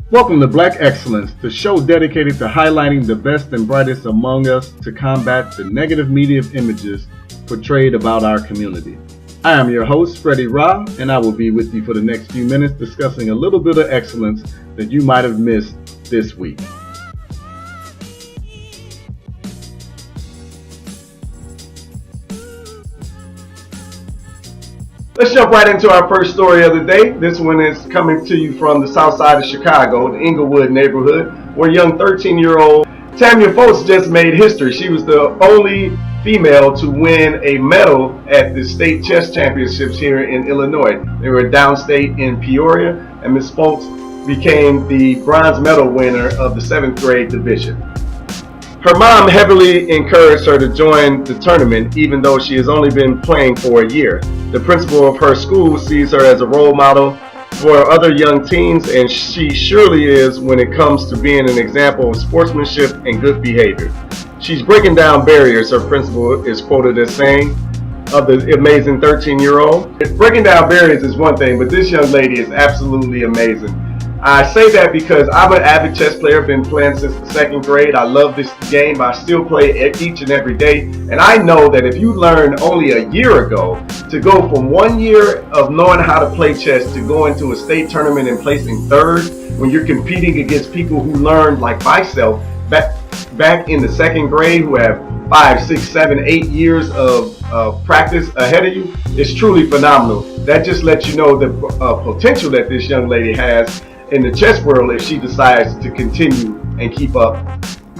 Welcome to Black Excellence, the show dedicated to highlighting the best and brightest among us to combat the negative media images portrayed about our community. I am your host, Freddie Ra, and I will be with you for the next few minutes discussing a little bit of excellence that you might have missed this week. Let's jump right into our first story of the day. This one is coming to you from the south side of Chicago, the Inglewood neighborhood, where young 13-year-old Tamya Fultz just made history. She was the only female to win a medal at the state chess championships here in Illinois. They were downstate in Peoria, and Ms. Fultz became the bronze medal winner of the 7th grade division. Her mom heavily encouraged her to join the tournament, even though she has only been playing for a year. The principal of her school sees her as a role model for other young teens, and she surely is when it comes to being an example of sportsmanship and good behavior. She's breaking down barriers, her principal is quoted as saying, of the amazing 13-year-old. Breaking down barriers is one thing, but this young lady is absolutely amazing. I say that because I'm an avid chess player, been playing since the 2nd grade. I love this game. I still play each and every day. And I know that if you learned only a year ago to go from 1 year of knowing how to play chess to going to a state tournament and placing 3rd, when you're competing against people who learned like myself back in the 2nd grade, who have 5, 6, 7, 8 years of practice ahead of you, it's truly phenomenal. That just lets you know the potential that this young lady has in the chess world if she decides to continue and keep up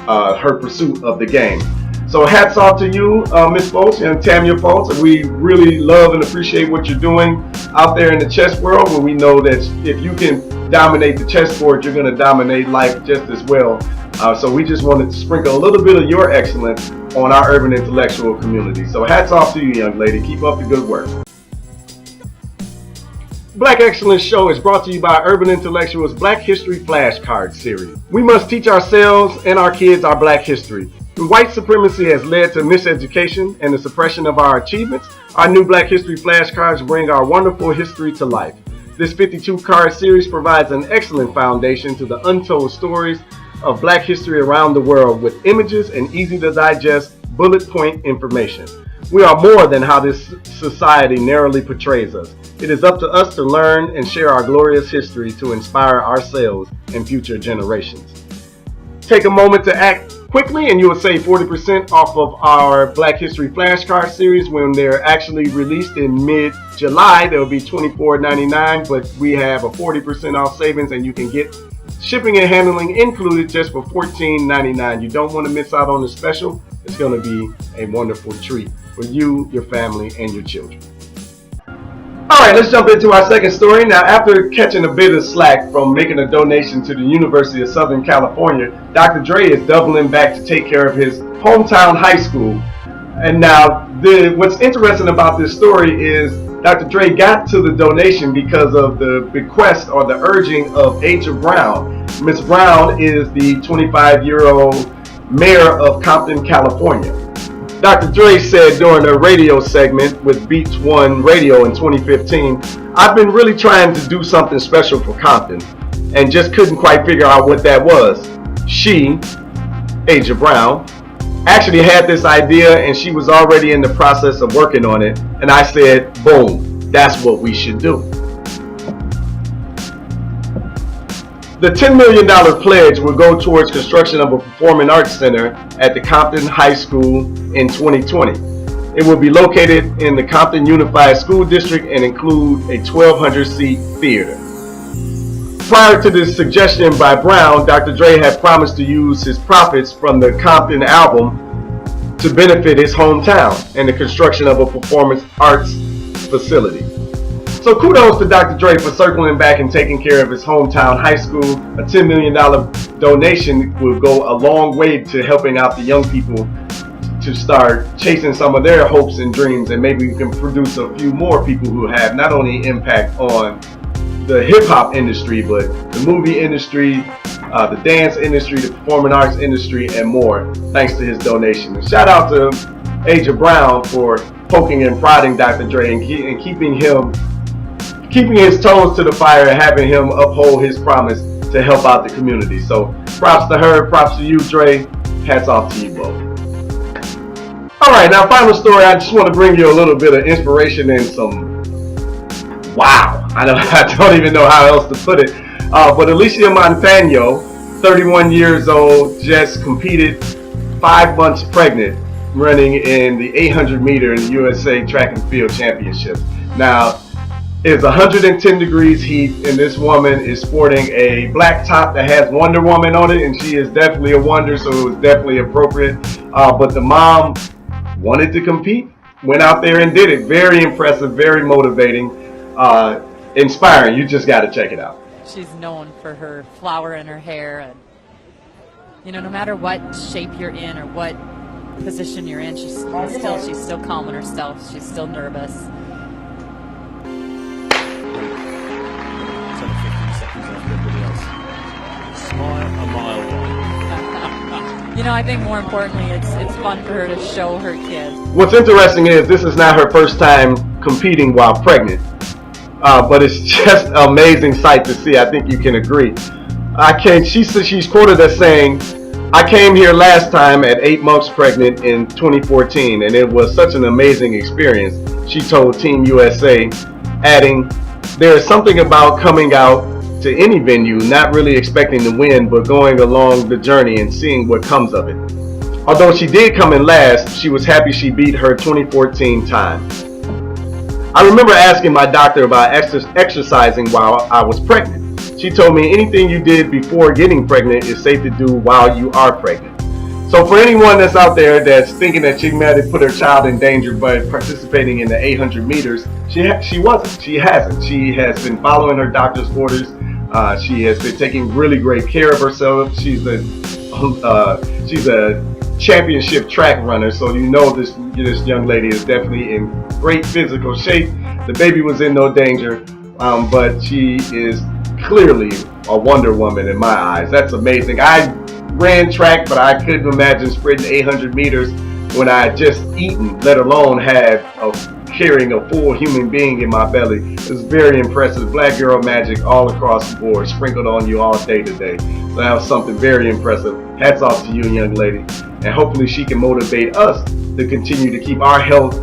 her pursuit of the game. So hats off to you, Ms. Fultz and Tamya Fultz. We really love and appreciate what you're doing out there in the chess world, where we know that if you can dominate the chessboard, you're going to dominate life just as well. So we just wanted to sprinkle a little bit of your excellence on our urban intellectual community. So hats off to you, young lady. Keep up the good work. Black Excellence Show is brought to you by Urban Intellectuals' Black History Flashcard Series. We must teach ourselves and our kids our Black history. When white supremacy has led to miseducation and the suppression of our achievements, our new Black History Flashcards bring our wonderful history to life. This 52-card series provides an excellent foundation to the untold stories of Black history around the world with images and easy-to-digest bullet point information. We are more than how this society narrowly portrays us. It is up to us to learn and share our glorious history to inspire ourselves and future generations. Take a moment to act quickly and you will save 40% off of our Black History Flashcard series when they're actually released in mid-July. They'll be $24.99, but we have a 40% off savings and you can get shipping and handling included just for $14.99. You don't want to miss out on the special. It's going to be a wonderful treat for you, your family, and your children. All right, let's jump into our second story. Now, after catching a bit of slack from making a donation to the University of Southern California, Dr. Dre is doubling back to take care of his hometown high school. And now, what's interesting about this story is Dr. Dre got to the donation because of the bequest or the urging of Alysia Brown. Ms. Brown is the 25-year-old mayor of Compton, California. Dr. Dre said during a radio segment with Beats One Radio in 2015, "I've been really trying to do something special for Compton and just couldn't quite figure out what that was." She, Alysia Brown, actually had this idea and she was already in the process of working on it. And I said, boom, that's what we should do. The $10 million pledge will go towards construction of a performing arts center at the Compton High School in 2020. It will be located in the Compton Unified School District and include a 1,200-seat theater. Prior to this suggestion by Brown, Dr. Dre had promised to use his profits from the Compton album to benefit his hometown and the construction of a performance arts facility. So kudos to Dr. Dre for circling back and taking care of his hometown high school. A $10 million donation will go a long way to helping out the young people to start chasing some of their hopes and dreams, and maybe we can produce a few more people who have not only impact on the hip-hop industry, but the movie industry, the dance industry, the performing arts industry, and more, thanks to his donation. And shout out to Alysia Brown for poking and prodding Dr. Dre and keeping his toes to the fire and having him uphold his promise to help out the community. So props to her, props to you, Dre. Hats off to you both. All right, now final story. I just want to bring you a little bit of inspiration and some wow. I don't even know how else to put it. But Alysia Montaño, 31 years old, just competed 5 months pregnant, running in the 800 meter in the USA Track and Field Championships. Now, it's 110 degrees heat, and this woman is sporting a black top that has Wonder Woman on it, and she is definitely a wonder, so it was definitely appropriate. But the mom wanted to compete, went out there and did it. Very impressive, very motivating, inspiring. You just got to check it out. She's known for her flower in her hair, and no matter what shape you're in or what position you're in, she's still calm in herself. She's still nervous. 10 or 15 seconds after everybody else. Smile a mile wide. I think more importantly, it's fun for her to show her kids. What's interesting is this is not her first time competing while pregnant, but it's just an amazing sight to see. I think you can agree. She's quoted as saying, "I came here last time at 8 months pregnant in 2014, and it was such an amazing experience," she told Team USA, adding, "There is something about coming out to any venue, not really expecting to win, but going along the journey and seeing what comes of it." Although she did come in last, she was happy she beat her 2014 time. "I remember asking my doctor about exercising while I was pregnant. She told me anything you did before getting pregnant is safe to do while you are pregnant." So for anyone that's out there that's thinking that she might have put her child in danger by participating in the 800 meters, she wasn't. She hasn't. She has been following her doctor's orders. She has been taking really great care of herself. She's a championship track runner, so this young lady is definitely in great physical shape. The baby was in no danger, but she is clearly a Wonder Woman in my eyes. That's amazing. I ran track, but I couldn't imagine sprinting 800 meters when I had just eaten, let alone carrying a full human being in my belly. It was very impressive. Black girl magic all across the board, sprinkled on you all day today. So that was something very impressive. Hats off to you, young lady. And hopefully she can motivate us to continue to keep our health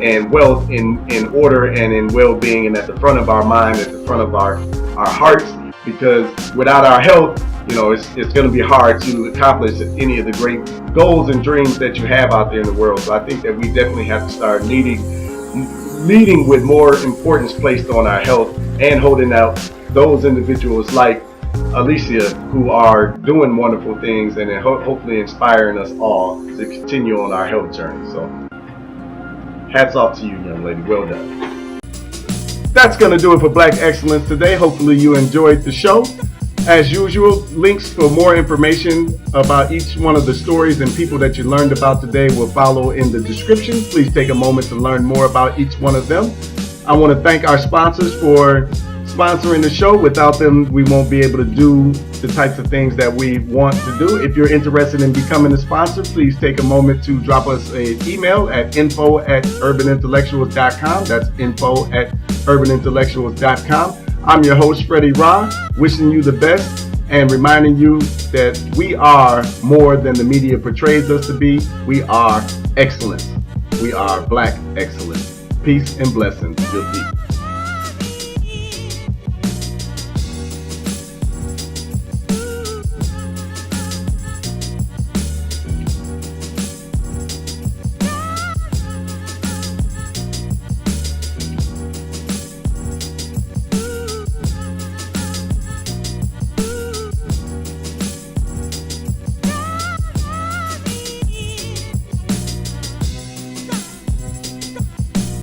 and wealth in order and in well-being and at the front of our mind, at the front of our hearts, because without our health, it's going to be hard to accomplish any of the great goals and dreams that you have out there in the world. So I think that we definitely have to start leading with more importance placed on our health and holding out those individuals like Alysia who are doing wonderful things and hopefully inspiring us all to continue on our health journey. So hats off to you, young lady. Well done. That's going to do it for Black Excellence today. Hopefully you enjoyed the show. As usual, links for more information about each one of the stories and people that you learned about today will follow in the description. Please take a moment to learn more about each one of them. I want to thank our sponsors for sponsoring the show. Without them, we won't be able to do the types of things that we want to do. If you're interested in becoming a sponsor, please take a moment to drop us an email at info@urbanintellectuals.com. That's info@urbanintellectuals.com. I'm your host, Freddie Ra, wishing you the best and reminding you that we are more than the media portrays us to be. We are excellence. We are Black excellence. Peace and blessings. Good people.